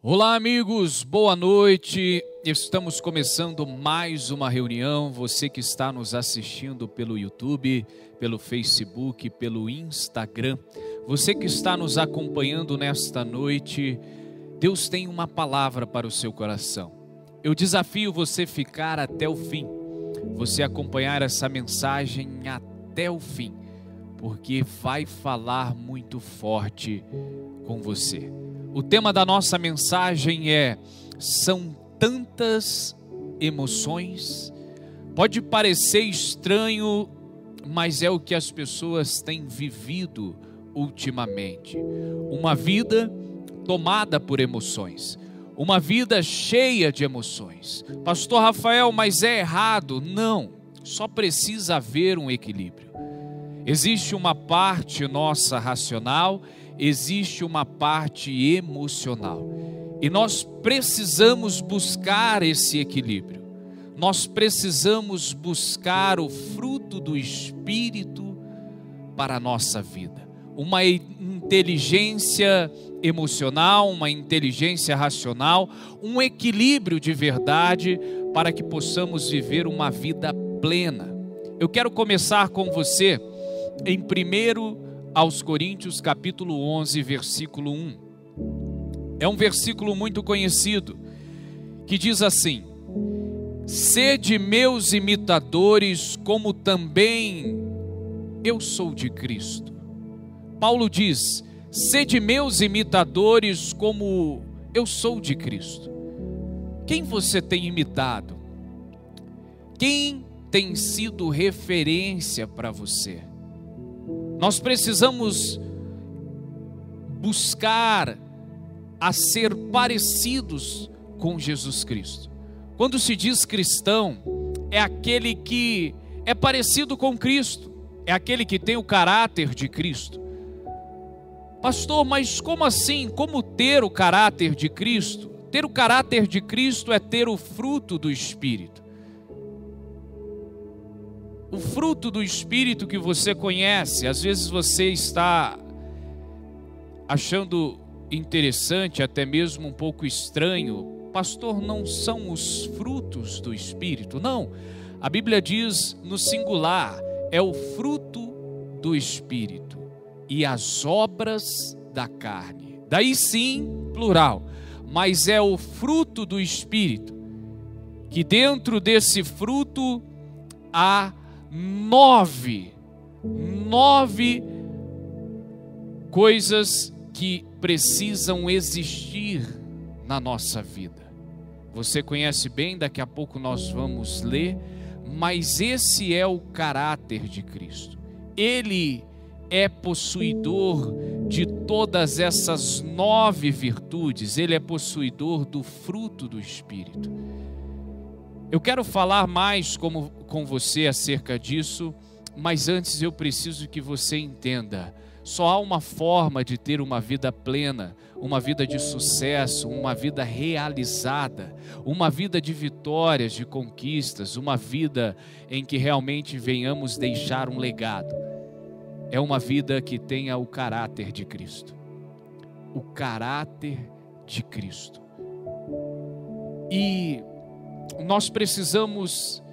Olá, amigos, boa noite. Estamos começando mais uma reunião. Você que está nos assistindo pelo YouTube, pelo Facebook, pelo Instagram, você que está nos acompanhando nesta noite, Deus tem uma palavra para o seu coração. Eu desafio você ficar até o fim, você acompanhar essa mensagem até o fim, porque vai falar muito forte com você. O tema da nossa mensagem é: são tantas emoções. Pode parecer estranho, mas é o que as pessoas têm vivido ultimamente. Uma vida tomada por emoções, uma vida cheia de emoções. Pastor Rafael, mas é errado? Não, só precisa haver um equilíbrio. Existe uma parte nossa racional, existe uma parte emocional, e nós precisamos buscar esse equilíbrio. Nós precisamos buscar o fruto do Espírito para a nossa vida, uma inteligência emocional, uma inteligência racional, um equilíbrio de verdade para que possamos viver uma vida plena. Eu quero começar com você em 1 aos Coríntios, capítulo 11, versículo 1. É um versículo muito conhecido, que diz assim: sede meus imitadores, como também eu sou de Cristo. Paulo diz: sede meus imitadores, como eu sou de Cristo. Quem você tem imitado? Quem tem sido referência para você? Nós precisamos buscar a ser parecidos com Jesus Cristo. Quando se diz cristão, é aquele que é parecido com Cristo, é aquele que tem o caráter de Cristo. Pastor, mas como assim? Como ter o caráter de Cristo? Ter o caráter de Cristo é ter o fruto do Espírito. O fruto do Espírito que você conhece. Às vezes você está achando interessante, até mesmo um pouco estranho: pastor, não são os frutos do Espírito? Não, a Bíblia diz no singular, é o fruto do Espírito e as obras da carne. Daí sim, plural, mas é o fruto do Espírito, que dentro desse fruto há nove coisas que precisam existir na nossa vida. Você conhece bem, daqui a pouco nós vamos ler, mas esse é o caráter de Cristo. Ele é possuidor de todas essas 9 virtudes, ele é possuidor do fruto do Espírito. Eu quero falar mais com você acerca disso, mas antes eu preciso que você entenda: só há uma forma de ter uma vida plena, uma vida de sucesso, uma vida realizada, uma vida de vitórias, de conquistas, uma vida em que realmente venhamos deixar um legado. É uma vida que tenha o caráter de Cristo. O caráter de Cristo. E nós precisamos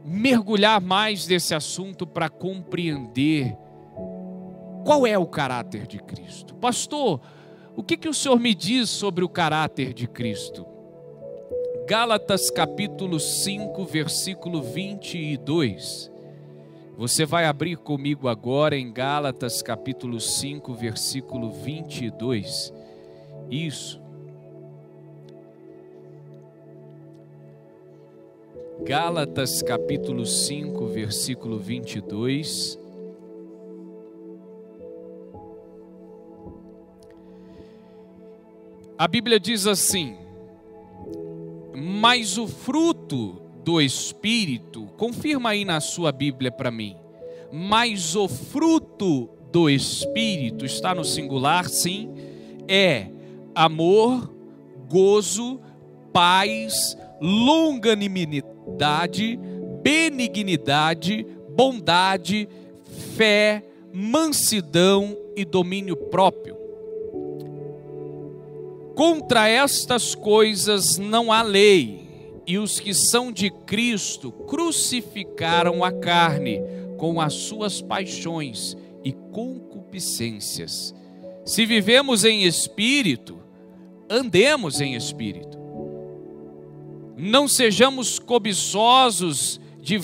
mergulhar mais nesse assunto para compreender qual é o caráter de Cristo. Pastor, o que o senhor me diz sobre o caráter de Cristo? Gálatas capítulo 5, versículo 22. Você vai abrir comigo agora em Gálatas capítulo 5, versículo 22. Isso. Gálatas capítulo 5, versículo 22. A Bíblia diz assim: mas o fruto do Espírito, confirma aí na sua Bíblia para mim, mas o fruto do Espírito, está no singular, sim, é amor, gozo, paz, longanimidade, benignidade, bondade, fé, mansidão e domínio próprio. Contra estas coisas não há lei, e os que são de Cristo crucificaram a carne com as suas paixões e concupiscências. Se vivemos em espírito, andemos em espírito. Não sejamos cobiçosos de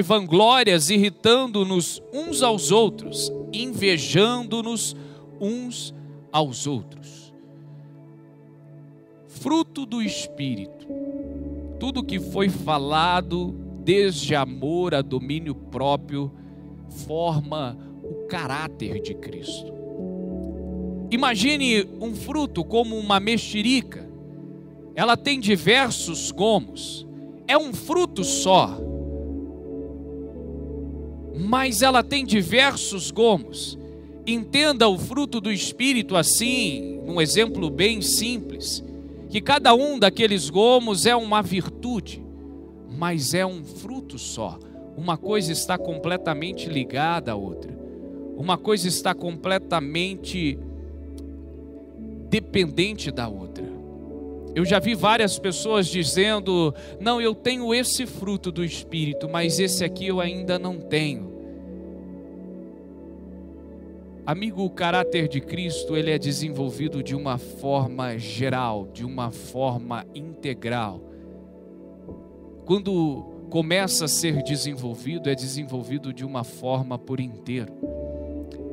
vanglórias, irritando-nos uns aos outros, invejando-nos uns aos outros. Fruto do Espírito. Tudo que foi falado, desde amor a domínio próprio, forma o caráter de Cristo. Imagine um fruto como uma mexerica. Ela tem diversos gomos. É um fruto só, mas ela tem diversos gomos. Entenda o fruto do Espírito assim, um exemplo bem simples, que cada um daqueles gomos é uma virtude, mas é um fruto só. Uma coisa está completamente ligada à outra. Uma coisa está completamente dependente da outra. Eu já vi várias pessoas dizendo: não, eu tenho esse fruto do Espírito, mas esse aqui eu ainda não tenho. Amigo, o caráter de Cristo, ele é desenvolvido de uma forma geral, de uma forma integral. Quando começa a ser desenvolvido, é desenvolvido de uma forma por inteiro.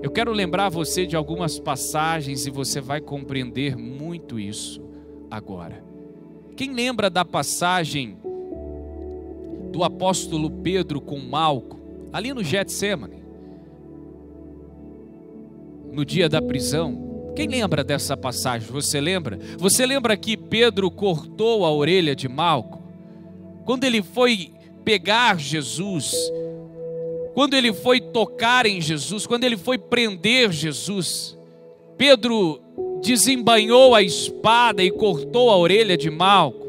Eu quero lembrar você de algumas passagens e você vai compreender muito isso agora. Quem lembra da passagem do apóstolo Pedro com Malco, ali no Getsêmani, no dia da prisão? Quem lembra dessa passagem? Você lembra? Você lembra que Pedro cortou a orelha de Malco? Quando ele foi pegar Jesus, quando ele foi tocar em Jesus, quando ele foi prender Jesus, Pedro desembainhou a espada e cortou a orelha de Malco.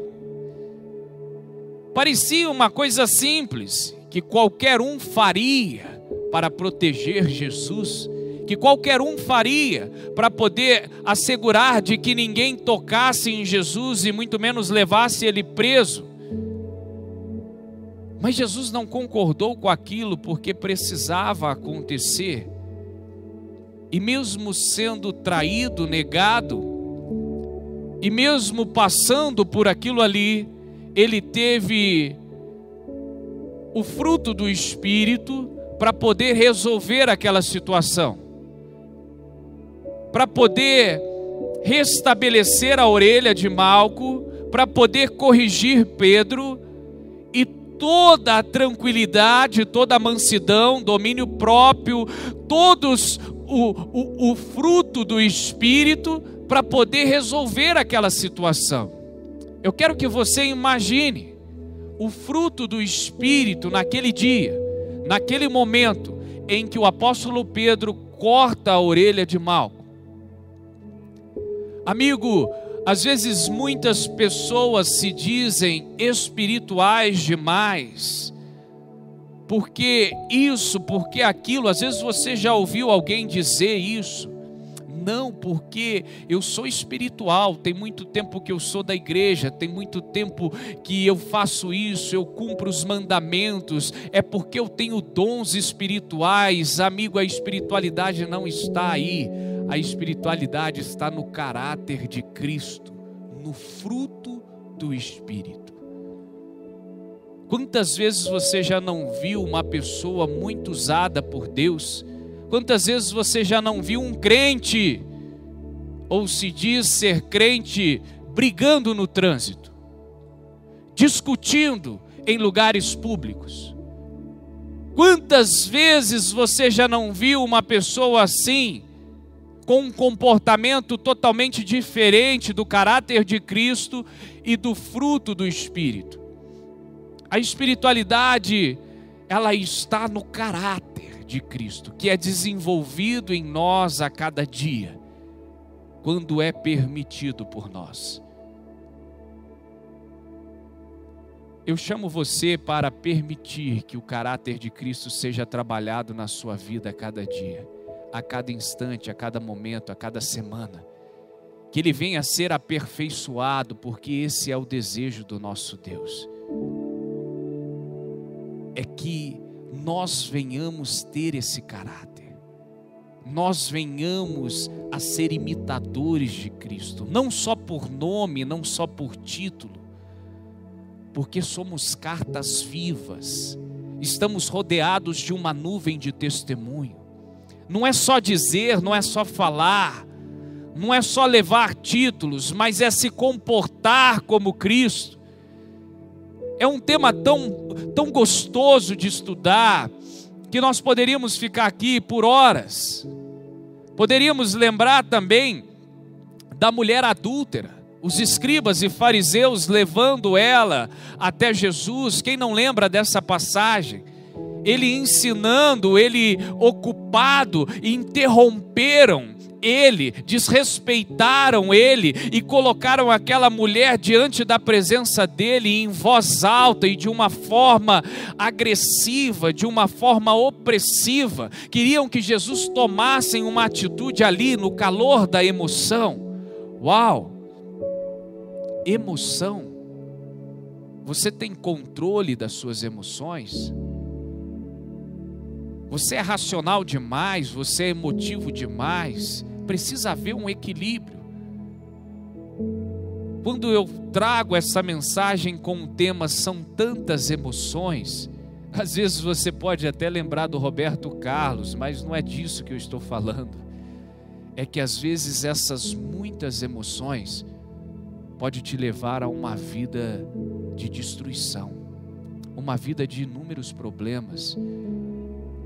Parecia uma coisa simples, que qualquer um faria para proteger Jesus, que qualquer um faria para poder assegurar de que ninguém tocasse em Jesus e muito menos levasse ele preso. Mas Jesus não concordou com aquilo porque precisava acontecer. E mesmo sendo traído, negado, e mesmo passando por aquilo ali, ele teve o fruto do Espírito para poder resolver aquela situação, para poder restabelecer a orelha de Malco, para poder corrigir Pedro, e toda a tranquilidade, toda a mansidão, domínio próprio, todos o fruto do Espírito para poder resolver aquela situação. Eu quero que você imagine o fruto do Espírito naquele dia, naquele momento em que o apóstolo Pedro corta a orelha de Malco. Amigo, às vezes muitas pessoas se dizem espirituais demais, porque isso, porque aquilo. Às vezes você já ouviu alguém dizer isso. Não, porque eu sou espiritual, tem muito tempo que eu sou da igreja, tem muito tempo que eu faço isso, eu cumpro os mandamentos, é porque eu tenho dons espirituais. Amigo, a espiritualidade não está aí, a espiritualidade está no caráter de Cristo, no fruto do Espírito. Quantas vezes você já não viu uma pessoa muito usada por Deus? Quantas vezes você já não viu um crente, ou se diz ser crente, brigando no trânsito, discutindo em lugares públicos? Quantas vezes você já não viu uma pessoa assim, com um comportamento totalmente diferente do caráter de Cristo e do fruto do Espírito? A espiritualidade, ela está no caráter de Cristo, que é desenvolvido em nós a cada dia, quando é permitido por nós. Eu chamo você para permitir que o caráter de Cristo seja trabalhado na sua vida a cada dia, a cada instante, a cada momento, a cada semana. que ele venha a ser aperfeiçoado, porque esse é o desejo do nosso Deus. É que nós venhamos ter esse caráter, nós venhamos a ser imitadores de Cristo, não só por nome, não só por título, porque somos cartas vivas, estamos rodeados de uma nuvem de testemunho. Não é só dizer, não é só falar, não é só levar títulos, mas é se comportar como Cristo. É um tema tão gostoso de estudar, que nós poderíamos ficar aqui por horas. Poderíamos lembrar também da mulher adúltera, os escribas e fariseus levando ela até Jesus. Quem não lembra dessa passagem? Ele ensinando, ele ocupado, interromperam ele, desrespeitaram ele e colocaram aquela mulher diante da presença dele em voz alta e de uma forma agressiva, de uma forma opressiva. Queriam que Jesus tomasse uma atitude ali no calor da emoção. Uau! Emoção. Você tem controle das suas emoções? Você é racional demais? Você é emotivo demais? Precisa haver um equilíbrio. Quando eu trago essa mensagem com o tema "São tantas emoções", às vezes você pode até lembrar do Roberto Carlos, mas não é disso que eu estou falando. É que às vezes essas muitas emoções pode te levar a uma vida de destruição, uma vida de inúmeros problemas,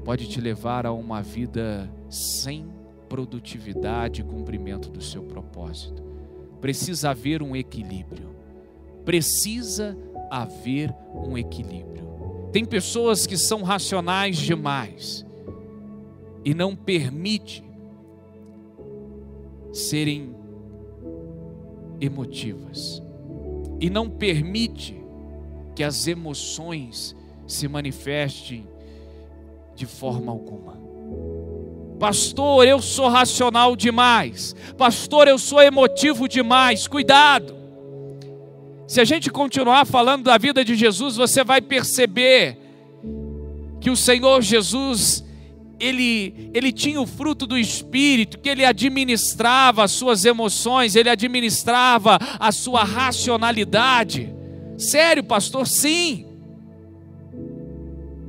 pode te levar a uma vida sem produtividade e cumprimento do seu propósito. Precisa haver um equilíbrio. Precisa haver um equilíbrio. Tem pessoas que são racionais demais e não permite serem emotivas, e não permite que as emoções se manifestem de forma alguma. Pastor, eu sou racional demais. Pastor, eu sou emotivo demais. Cuidado. Se a gente continuar falando da vida de Jesus, você vai perceber que o Senhor Jesus, ele tinha o fruto do Espírito, que ele administrava as suas emoções, ele administrava a sua racionalidade. Sério, pastor? Sim.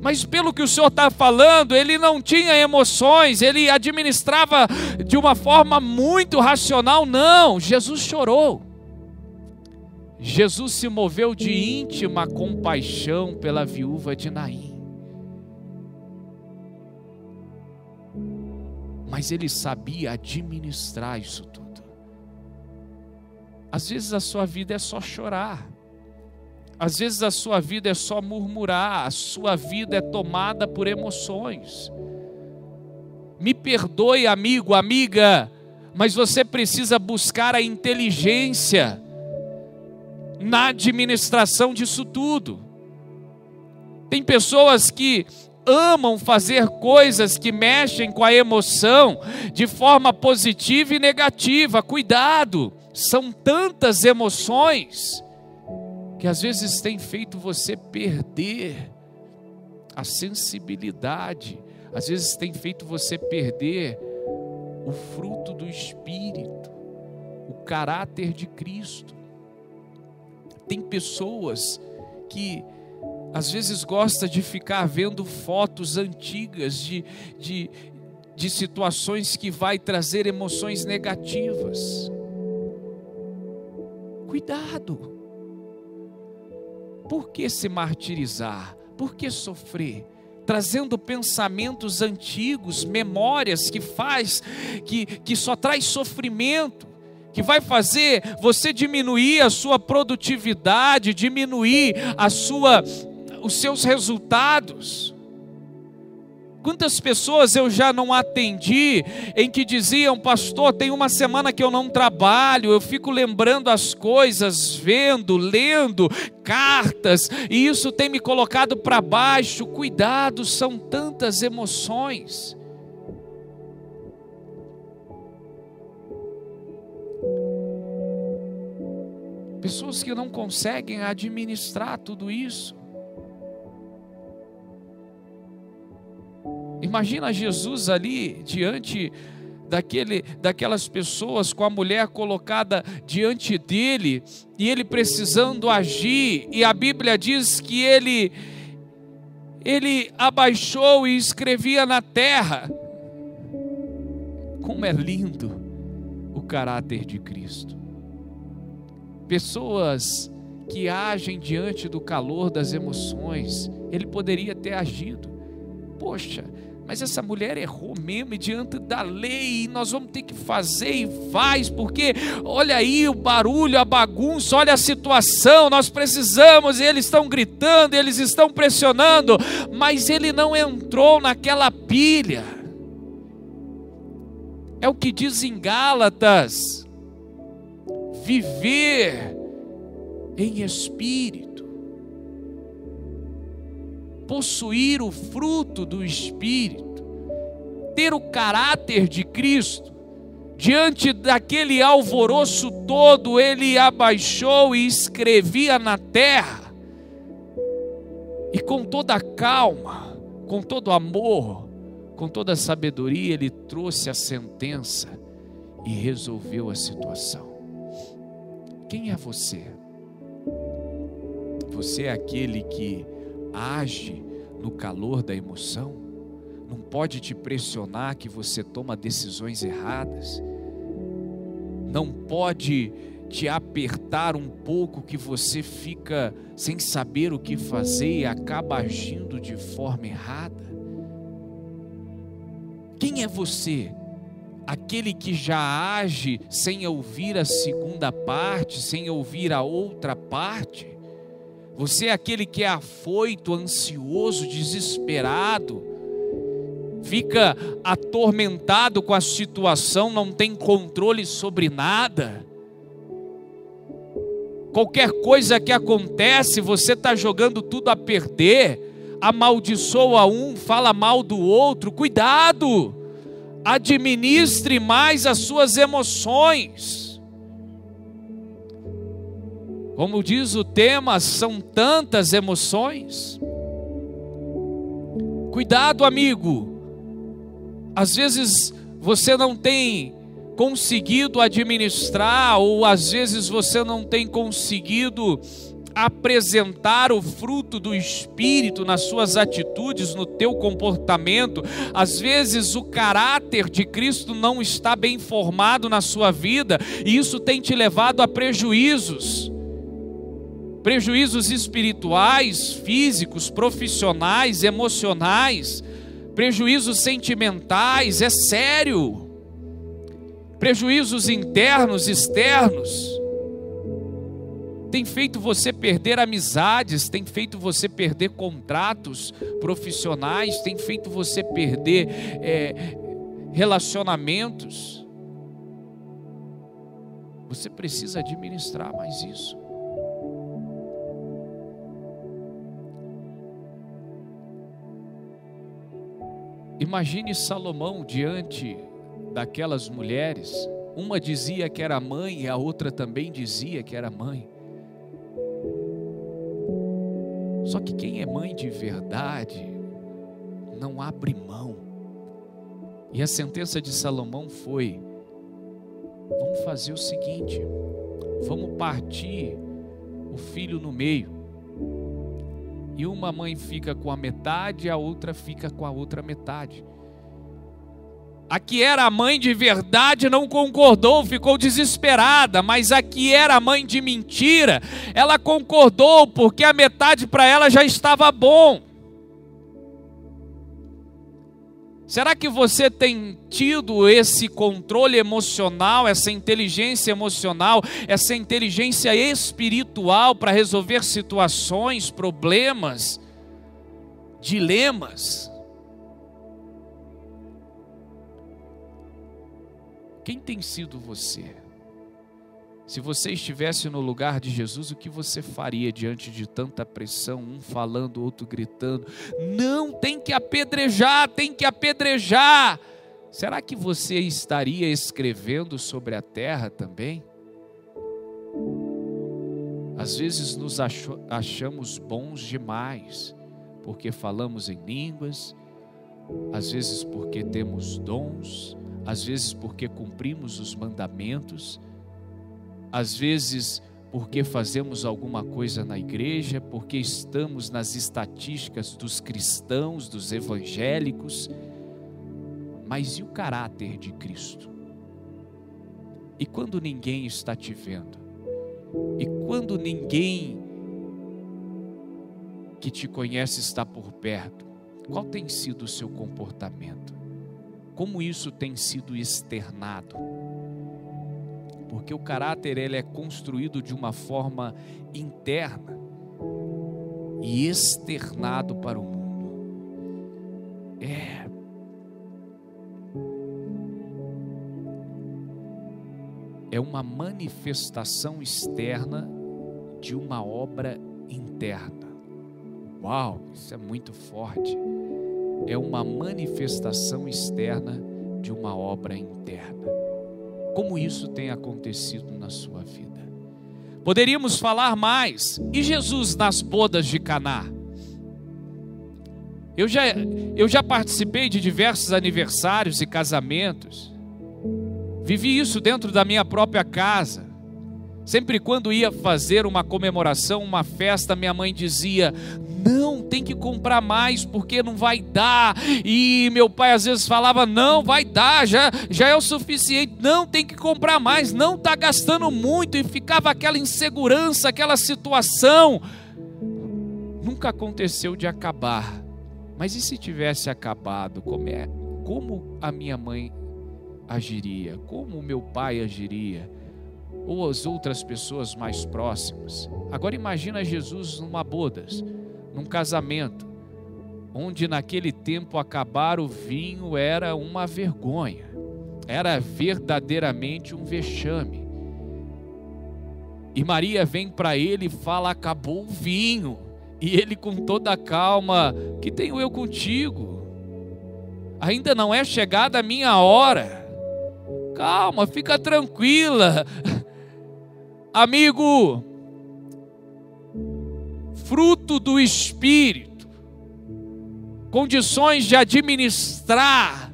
Mas pelo que o senhor está falando, ele não tinha emoções, ele administrava de uma forma muito racional. Não, Jesus chorou. Jesus se moveu de íntima compaixão pela viúva de Naim. Mas ele sabia administrar isso tudo. Às vezes a sua vida é só chorar. Às vezes a sua vida é só murmurar. A sua vida é tomada por emoções. Me perdoe, amigo, amiga, mas você precisa buscar a inteligência na administração disso tudo. Tem pessoas que amam fazer coisas que mexem com a emoção de forma positiva e negativa. Cuidado, são tantas emoções que às vezes tem feito você perder a sensibilidade, às vezes tem feito você perder o fruto do Espírito, o caráter de Cristo. Tem pessoas que às vezes gosta de ficar vendo fotos antigas de situações que vai trazer emoções negativas. Cuidado. Por que se martirizar? Por que sofrer? Trazendo pensamentos antigos, memórias que só traz sofrimento, que vai fazer você diminuir a sua produtividade, diminuir os seus resultados. Quantas pessoas eu já não atendi em que diziam: pastor, tem uma semana que eu não trabalho, eu fico lembrando as coisas, lendo cartas, e isso tem me colocado para baixo. Cuidado, são tantas emoções. Pessoas que não conseguem administrar tudo isso. Imagina Jesus ali diante daquelas pessoas, com a mulher colocada diante dele, e ele precisando agir, e a Bíblia diz que ele abaixou e escrevia na terra. Como é lindo o caráter de Cristo. Pessoas que agem diante do calor das emoções, ele poderia ter agido. Poxa, mas essa mulher errou mesmo, e diante da lei, nós vamos ter que fazer, e faz, porque olha aí o barulho, a bagunça, olha a situação, nós precisamos, e eles estão gritando, eles estão pressionando, mas ele não entrou naquela pilha. É o que diz em Gálatas: viver em espírito, possuir o fruto do Espírito, ter o caráter de Cristo. Diante daquele alvoroço todo, ele abaixou e escrevia na terra, e com toda a calma, com todo amor, com toda a sabedoria, ele trouxe a sentença e resolveu a situação. Quem é você? Você é aquele que age no calor da emoção? Não pode te pressionar que você toma decisões erradas. Não pode te apertar um pouco que você fica sem saber o que fazer e acaba agindo de forma errada. Quem é você? Aquele que já age sem ouvir a segunda parte, sem ouvir a outra parte? Você é aquele que é afoito, ansioso, desesperado, fica atormentado com a situação, não tem controle sobre nada. Qualquer coisa que acontece, você está jogando tudo a perder, amaldiçoa um, fala mal do outro. Cuidado! Administre mais as suas emoções. Como diz o tema, são tantas emoções. Cuidado, amigo. Às vezes você não tem conseguido administrar, ou às vezes você não tem conseguido apresentar o fruto do Espírito nas suas atitudes, no teu comportamento. Às vezes o caráter de Cristo não está bem formado na sua vida, e isso tem te levado a prejuízos espirituais, físicos, profissionais, emocionais, prejuízos sentimentais. É sério. Prejuízos internos, externos. Tem feito você perder amizades, tem feito você perder contratos profissionais, tem feito você perder relacionamentos. Você precisa administrar mais isso. Imagine Salomão diante daquelas mulheres. Uma dizia que era mãe e a outra também dizia que era mãe. Só que quem é mãe de verdade não abre mão. E a sentença de Salomão foi: vamos fazer o seguinte, vamos partir o filho no meio. E uma mãe fica com a metade, a outra fica com a outra metade. A que era a mãe de verdade não concordou, ficou desesperada. Mas a que era a mãe de mentira, ela concordou, porque a metade para ela já estava bom. Será que você tem tido esse controle emocional, essa inteligência emocional, essa inteligência espiritual para resolver situações, problemas, dilemas? Quem tem sido você? Se você estivesse no lugar de Jesus, o que você faria diante de tanta pressão, um falando, outro gritando? Não, tem que apedrejar, tem que apedrejar. Será que você estaria escrevendo sobre a terra também? Às vezes nos achamos bons demais, porque falamos em línguas, às vezes porque temos dons, às vezes porque cumprimos os mandamentos, às vezes porque fazemos alguma coisa na igreja, porque estamos nas estatísticas dos cristãos, dos evangélicos. Mas e o caráter de Cristo? E quando ninguém está te vendo? E quando ninguém que te conhece está por perto? Qual tem sido o seu comportamento? Como isso tem sido externado? Porque o caráter ele é construído de uma forma interna e externado para o mundo. É uma manifestação externa de uma obra interna. Uau, isso é muito forte. É uma manifestação externa de uma obra interna. Como isso tem acontecido na sua vida? Poderíamos falar mais. E Jesus nas bodas de Caná? Eu já participei de diversos aniversários e casamentos. Vivi isso dentro da minha própria casa. Sempre quando ia fazer uma comemoração, uma festa, minha mãe dizia: não, tem que comprar mais porque não vai dar. E meu pai às vezes falava: não, vai dar, já é o suficiente. Não, tem que comprar mais, não, está gastando muito. E ficava aquela insegurança, aquela situação. Nunca aconteceu de acabar. Mas e se tivesse acabado? Como a minha mãe agiria? Como o meu pai agiria? Ou as outras pessoas mais próximas? Agora imagina Jesus numa bodas, num casamento, onde naquele tempo acabar o vinho era uma vergonha, era verdadeiramente um vexame. E Maria vem para ele e fala: acabou o vinho. E ele com toda a calma: que tenho eu contigo? Ainda não é chegada a minha hora. Calma, fica tranquila. Amigo, fruto do Espírito, condições de administrar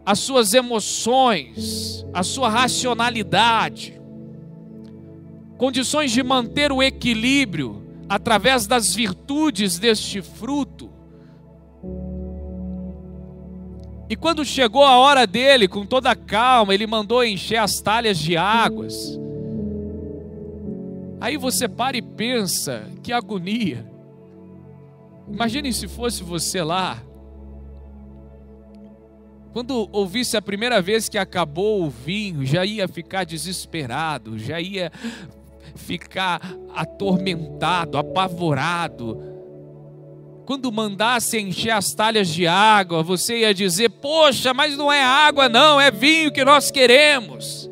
as suas emoções, a sua racionalidade, condições de manter o equilíbrio através das virtudes deste fruto. E quando chegou a hora dele, com toda a calma, ele mandou encher as talhas de águas. Aí você para e pensa: que agonia. Imagine se fosse você lá, quando ouvisse a primeira vez que acabou o vinho, já ia ficar desesperado, já ia ficar atormentado, apavorado. Quando mandasse encher as talhas de água, você ia dizer: poxa, mas não é água não, é vinho que nós queremos.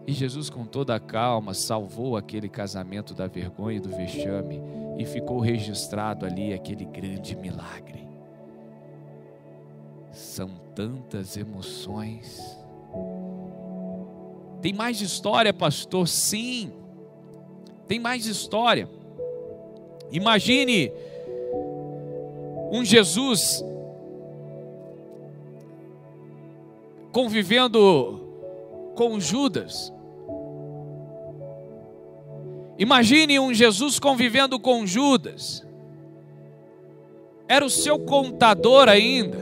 E Jesus, com toda a calma, salvou aquele casamento da vergonha e do vexame, e ficou registrado ali aquele grande milagre. São tantas emoções. Tem mais história, pastor? Sim, tem mais história. Imagine um Jesus convivendo com Judas. Imagine um Jesus convivendo com Judas. Era o seu contador ainda.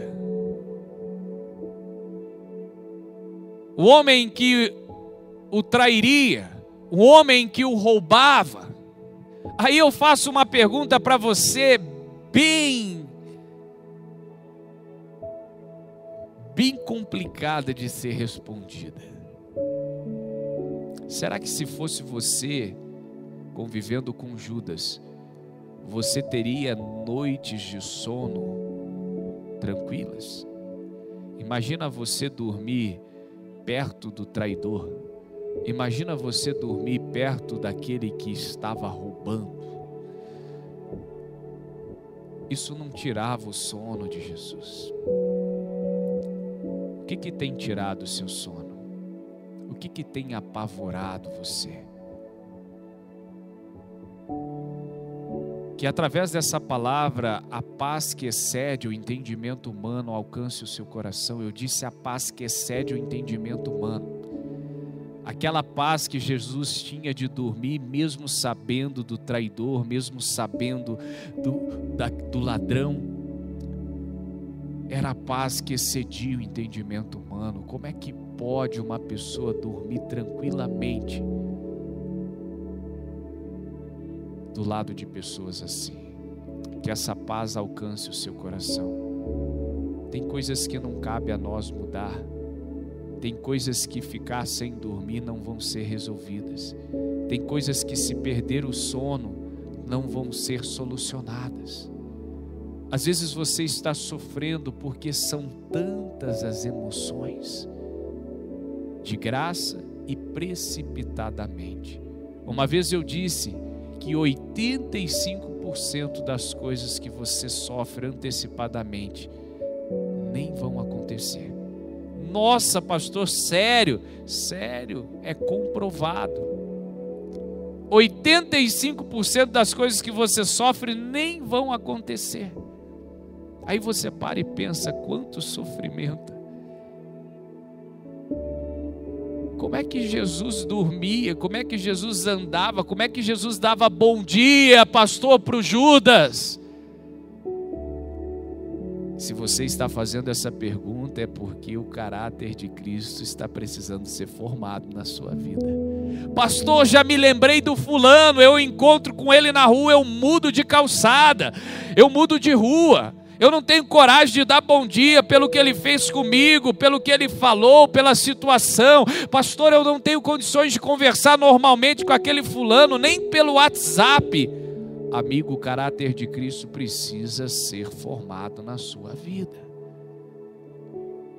O homem que o trairia, o homem que o roubava. Aí eu faço uma pergunta para você bem complicada de ser respondida. Será que se fosse você convivendo com Judas, você teria noites de sono tranquilas? Imagina você dormir perto do traidor. Imagina você dormir perto daquele que estava roubando. Isso não tirava o sono de Jesus. O que tem tirado o seu sono? O que tem apavorado você? Que através dessa palavra, a paz que excede o entendimento humano alcance o seu coração. Eu disse a paz que excede o entendimento humano. Aquela paz que Jesus tinha de dormir, mesmo sabendo do traidor, mesmo sabendo do ladrão, era a paz que excedia o entendimento humano. Como é que pode uma pessoa dormir tranquilamente do lado de pessoas assim? Que essa paz alcance o seu coração. Tem coisas que não cabe a nós mudar. Tem coisas que ficar sem dormir não vão ser resolvidas. Tem coisas que, se perder o sono, não vão ser solucionadas. Às vezes você está sofrendo porque são tantas as emoções, de graça e precipitadamente. Uma vez eu disse que 85% das coisas que você sofre antecipadamente nem vão acontecer. Nossa, pastor, sério? Sério, é comprovado. 85% das coisas que você sofre nem vão acontecer. Aí você para e pensa, quanto sofrimento. Como é que Jesus dormia? Como é que Jesus andava? Como é que Jesus dava bom dia, pastor, para o Judas? Se você está fazendo essa pergunta, é porque o caráter de Cristo está precisando ser formado na sua vida. Pastor, já me lembrei do fulano, eu encontro com ele na rua, eu mudo de calçada, eu mudo de rua. Eu não tenho coragem de dar bom dia pelo que ele fez comigo, pelo que ele falou, pela situação. Pastor, eu não tenho condições de conversar normalmente com aquele fulano, nem pelo WhatsApp. Amigo, o caráter de Cristo precisa ser formado na sua vida.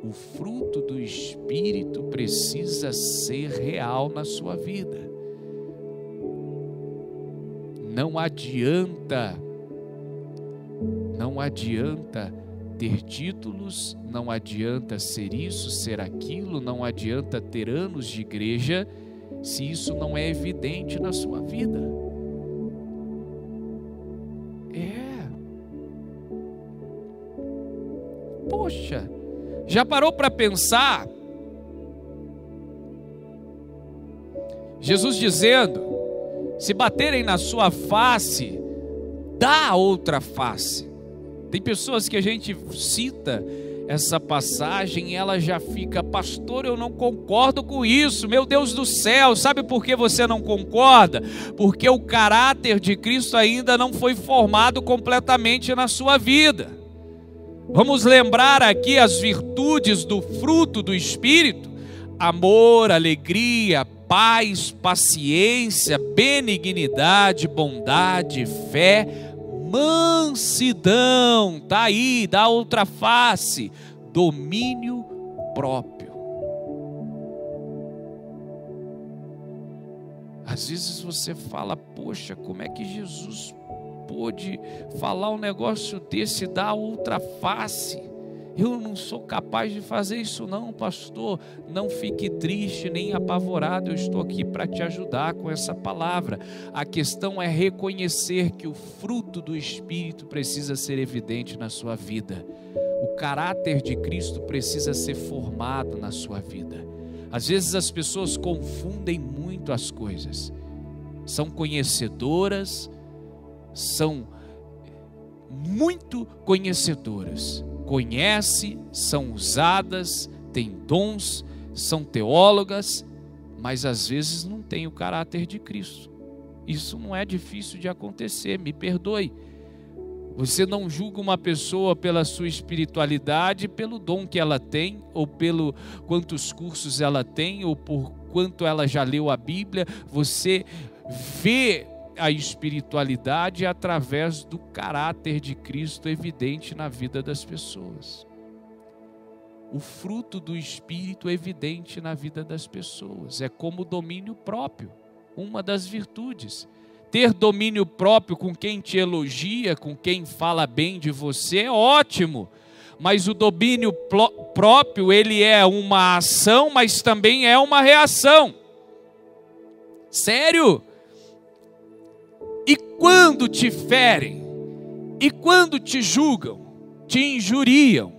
O fruto do Espírito precisa ser real na sua vida. Não adianta ter títulos, não adianta ser isso, ser aquilo, não adianta ter anos de igreja, se isso não é evidente na sua vida. Poxa, já parou para pensar? Jesus dizendo, se baterem na sua face, dá a outra face. Tem pessoas que a gente cita essa passagem e ela já fica, pastor, eu não concordo com isso, meu Deus do céu. Sabe por que você não concorda? Porque o caráter de Cristo ainda não foi formado completamente na sua vida. Vamos lembrar aqui as virtudes do fruto do Espírito: amor, alegria, paz, paciência, benignidade, bondade, fé, mansidão, tá aí, dá outra face, domínio próprio. Às vezes você fala, poxa, como é que Jesus pôde falar um negócio desse, dar outra face? Eu não sou capaz de fazer isso não, pastor. Não fique triste nem apavorado, eu estou aqui para te ajudar com essa palavra. A questão é reconhecer que o fruto do Espírito precisa ser evidente na sua vida. O caráter de Cristo precisa ser formado na sua vida. Às vezes as pessoas confundem muito as coisas. São conhecedoras, são muito conhecedoras. Conhece, são usadas, têm dons, são teólogas, mas às vezes não têm o caráter de Cristo. Isso não é difícil de acontecer, me perdoe. Você não julga uma pessoa pela sua espiritualidade, pelo dom que ela tem, ou pelo quantos cursos ela tem, ou por quanto ela já leu a Bíblia. Você vê a espiritualidade através do caráter de Cristo evidente na vida das pessoas. O fruto do Espírito é evidente na vida das pessoas. É como o domínio próprio, uma das virtudes. Ter domínio próprio com quem te elogia, com quem fala bem de você é ótimo, mas o domínio próprio, ele é uma ação, mas também é uma reação. Sério? E quando te ferem, e quando te julgam, te injuriam,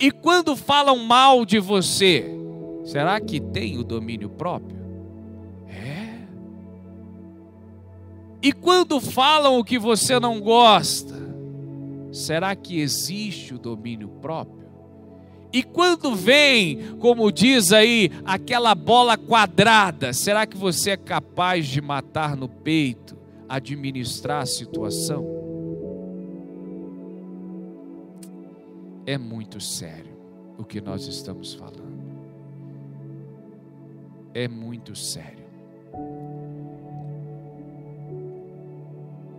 e quando falam mal de você, será que tem o domínio próprio? É. E quando falam o que você não gosta, será que existe o domínio próprio? E quando vem, como diz aí, aquela bola quadrada, será que você é capaz de matar no peito, administrar a situação? É muito sério o que nós estamos falando. É muito sério.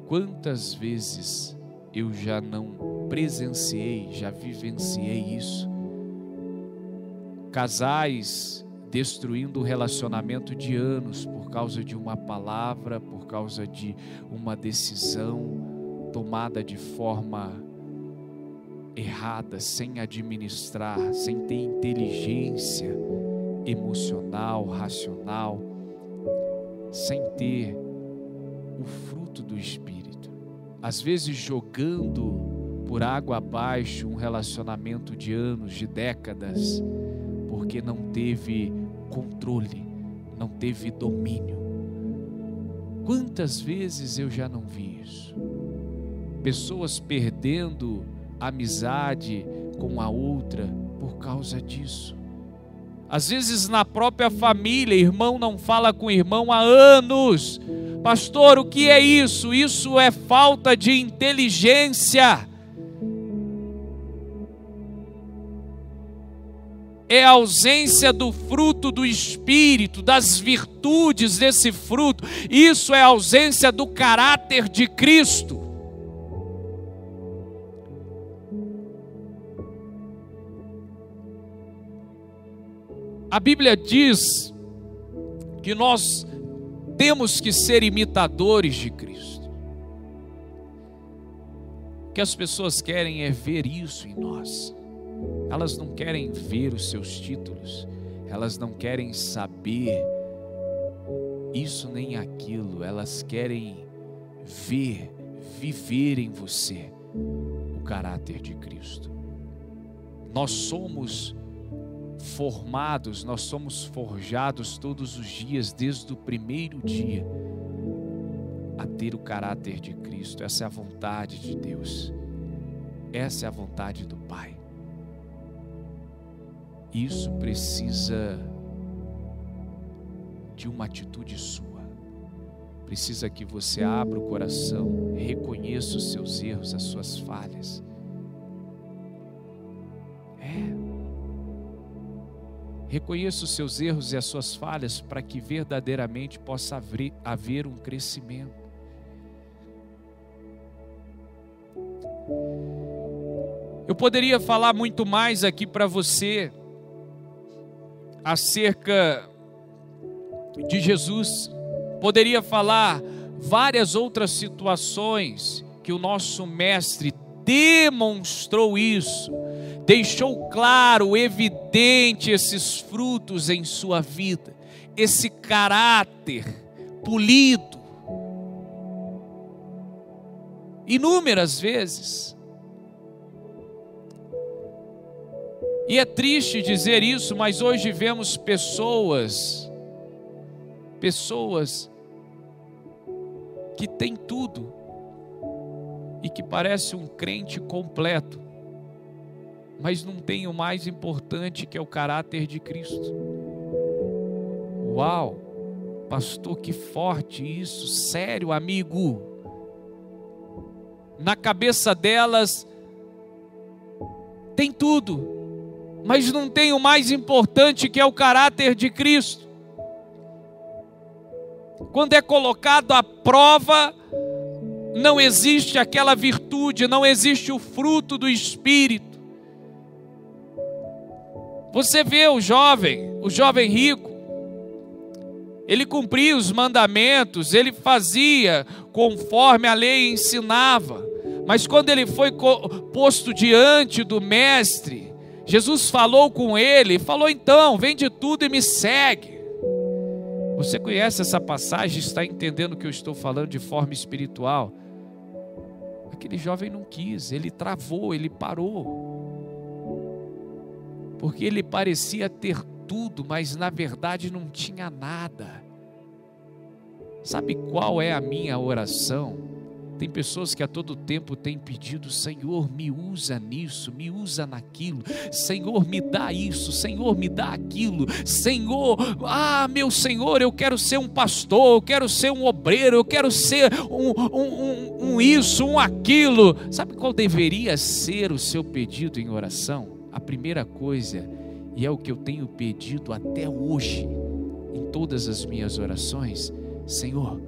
Quantas vezes eu já não presenciei, já vivenciei isso? Casais destruindo o relacionamento de anos por causa de uma palavra, por causa de uma decisão tomada de forma errada, sem administrar, sem ter inteligência emocional, racional, sem ter o fruto do Espírito. Às vezes jogando por água abaixo um relacionamento de anos, de décadas, porque não teve controle, não teve domínio. Quantas vezes eu já não vi isso? Pessoas perdendo amizade com a outra por causa disso. Às vezes na própria família, irmão não fala com irmão há anos. Pastor, o que é isso? Isso é falta de inteligência. É a ausência do fruto do Espírito, das virtudes desse fruto. Isso é a ausência do caráter de Cristo. A Bíblia diz que nós temos que ser imitadores de Cristo. O que as pessoas querem é ver isso em nós. Elas não querem ver os seus títulos, elas não querem saber isso nem aquilo, elas querem ver, viver em você o caráter de Cristo. Nós somos formados, nós somos forjados todos os dias, desde o primeiro dia, a ter o caráter de Cristo. Essa é a vontade de Deus, essa é a vontade do Pai. Isso precisa de uma atitude sua. Precisa que você abra o coração, reconheça os seus erros, as suas falhas. Reconheça os seus erros e as suas falhas para que verdadeiramente possa haver um crescimento. Eu poderia falar muito mais aqui para você acerca de Jesus. Poderia falar várias outras situações que o nosso mestre demonstrou isso, deixou claro, evidente esses frutos em sua vida, esse caráter polido. Inúmeras vezes. E é triste dizer isso, mas hoje vemos pessoas que têm tudo e que parece um crente completo, mas não tem o mais importante, que é o caráter de Cristo. Uau, pastor, que forte isso, sério, amigo. Na cabeça delas tem tudo, mas não tem o mais importante, que é o caráter de Cristo. Quando é colocado à prova, não existe aquela virtude, não existe o fruto do Espírito. Você vê o jovem rico, ele cumpria os mandamentos, ele fazia conforme a lei ensinava, Mas quando ele foi posto diante do mestre, Jesus falou com ele, falou: então, vende tudo e me segue. Você conhece essa passagem, está entendendo o que eu estou falando de forma espiritual? Aquele jovem não quis, ele travou, ele parou. Porque ele parecia ter tudo, mas na verdade não tinha nada. Sabe qual é a minha oração? Tem pessoas que a todo tempo têm pedido: Senhor, me usa nisso, me usa naquilo, Senhor, me dá isso, Senhor, me dá aquilo, Senhor, meu Senhor, eu quero ser um pastor, eu quero ser um obreiro, eu quero ser um isso, um aquilo. Sabe qual deveria ser o seu pedido em oração? A primeira coisa, e é o que eu tenho pedido até hoje, em todas as minhas orações: Senhor,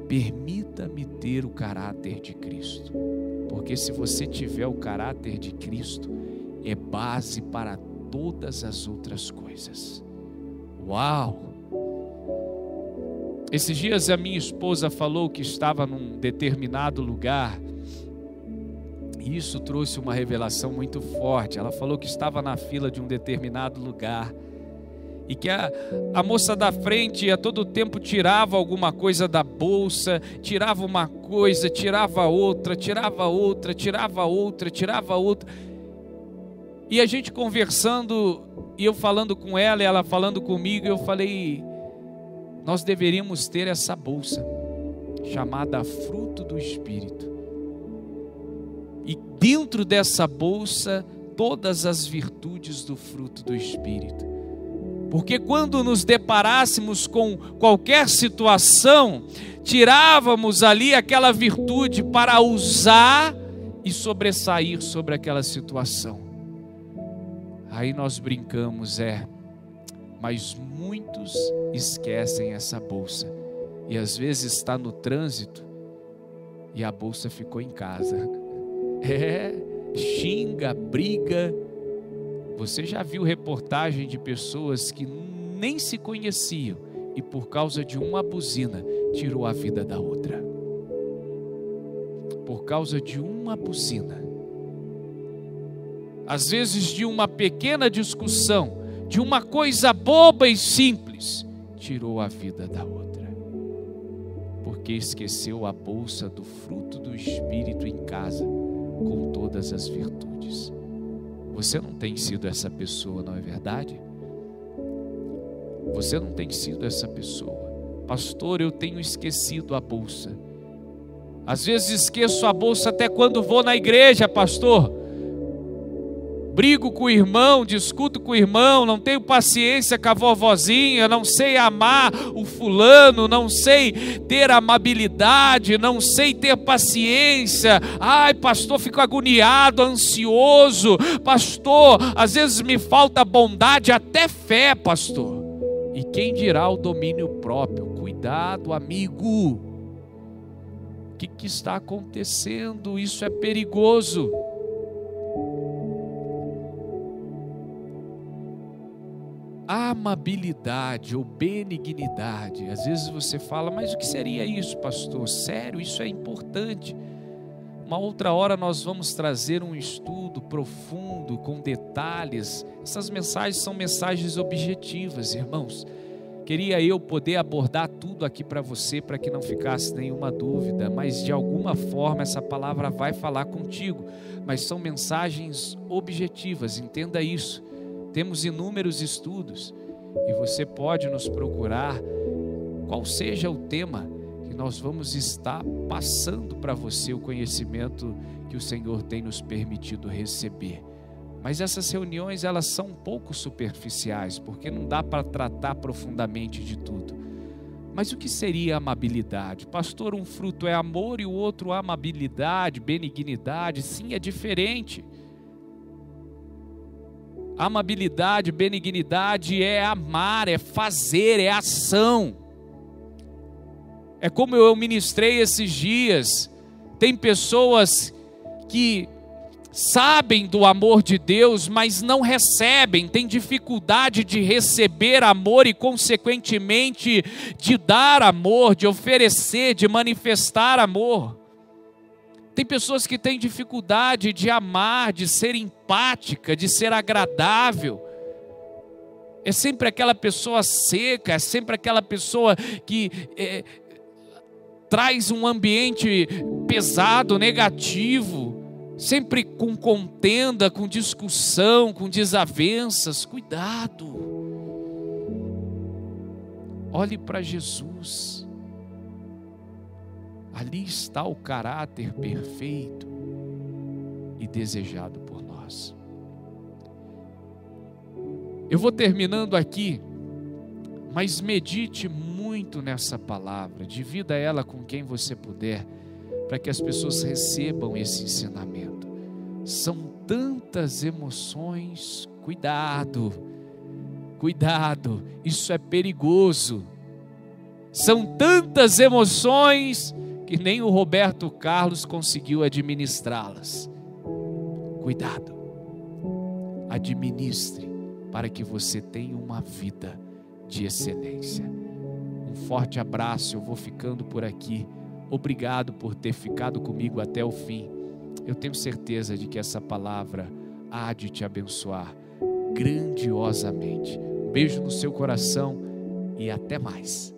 permita-me ter o caráter de Cristo, porque se você tiver o caráter de Cristo, é base para todas as outras coisas. Uau! Esses dias a minha esposa falou que estava num determinado lugar, e isso trouxe uma revelação muito forte. Ela falou que estava na fila de um determinado lugar, e que a moça da frente a todo tempo tirava alguma coisa da bolsa, tirava uma coisa, tirava outra, tirava outra, tirava outra, tirava outra. E a gente conversando, e eu falando com ela, e ela falando comigo, eu falei: nós deveríamos ter essa bolsa, chamada fruto do Espírito. E dentro dessa bolsa, todas as virtudes do fruto do Espírito. Porque quando nos deparássemos com qualquer situação, tirávamos ali aquela virtude para usar e sobressair sobre aquela situação. Aí nós brincamos, mas muitos esquecem essa bolsa. E às vezes está no trânsito e a bolsa ficou em casa. Xinga, briga. Você já viu reportagem de pessoas que nem se conheciam e por causa de uma buzina tirou a vida da outra? Por causa de uma buzina. Às vezes de uma pequena discussão, de uma coisa boba e simples, tirou a vida da outra. Porque esqueceu a bolsa do fruto do Espírito em casa, com todas as virtudes. Você não tem sido essa pessoa, não é verdade? Você não tem sido essa pessoa. Pastor, eu tenho esquecido a bolsa. Às vezes esqueço a bolsa até quando vou na igreja, pastor. Brigo com o irmão, discuto com o irmão, não tenho paciência com a vovozinha, não sei amar o fulano, não sei ter amabilidade, não sei ter paciência. Ai, pastor, fico agoniado, ansioso. Pastor, às vezes me falta bondade, até fé, pastor. E quem dirá o domínio próprio? Cuidado, amigo. O que está acontecendo? Isso é perigoso. Amabilidade ou benignidade. Às vezes você fala: mas o que seria isso, pastor? Sério, isso é importante. Uma outra hora nós vamos trazer um estudo profundo, com detalhes. Essas mensagens são mensagens objetivas, irmãos. Queria eu poder abordar tudo aqui para você, para que não ficasse nenhuma dúvida, mas de alguma forma essa palavra vai falar contigo. Mas são mensagens objetivas, entenda isso. Temos inúmeros estudos e você pode nos procurar, qual seja o tema, que nós vamos estar passando para você o conhecimento que o Senhor tem nos permitido receber. Mas essas reuniões, elas são um pouco superficiais, porque não dá para tratar profundamente de tudo. Mas o que seria amabilidade? Pastor, um fruto é amor e o outro amabilidade, benignidade. Sim, é diferente. Amabilidade, benignidade é amar, é fazer, é ação. É como eu ministrei esses dias. Tem pessoas que sabem do amor de Deus, mas não recebem, têm dificuldade de receber amor e, consequentemente, de dar amor, de oferecer, de manifestar amor. Tem pessoas que têm dificuldade de amar, de ser empática, de ser agradável. É sempre aquela pessoa seca, é sempre aquela pessoa que traz um ambiente pesado, negativo, sempre com contenda, com discussão, com desavenças. Cuidado. Olhe para Jesus. Ali está o caráter perfeito e desejado por nós. Eu vou terminando aqui, mas medite muito nessa palavra, divida ela com quem você puder, para que as pessoas recebam esse ensinamento. São tantas emoções, cuidado, cuidado, isso é perigoso. São tantas emoções que nem o Roberto Carlos conseguiu administrá-las. Cuidado, administre para que você tenha uma vida de excelência. Um forte abraço, eu vou ficando por aqui. Obrigado por ter ficado comigo até o fim. Eu tenho certeza de que essa palavra há de te abençoar grandiosamente. Um beijo no seu coração e até mais.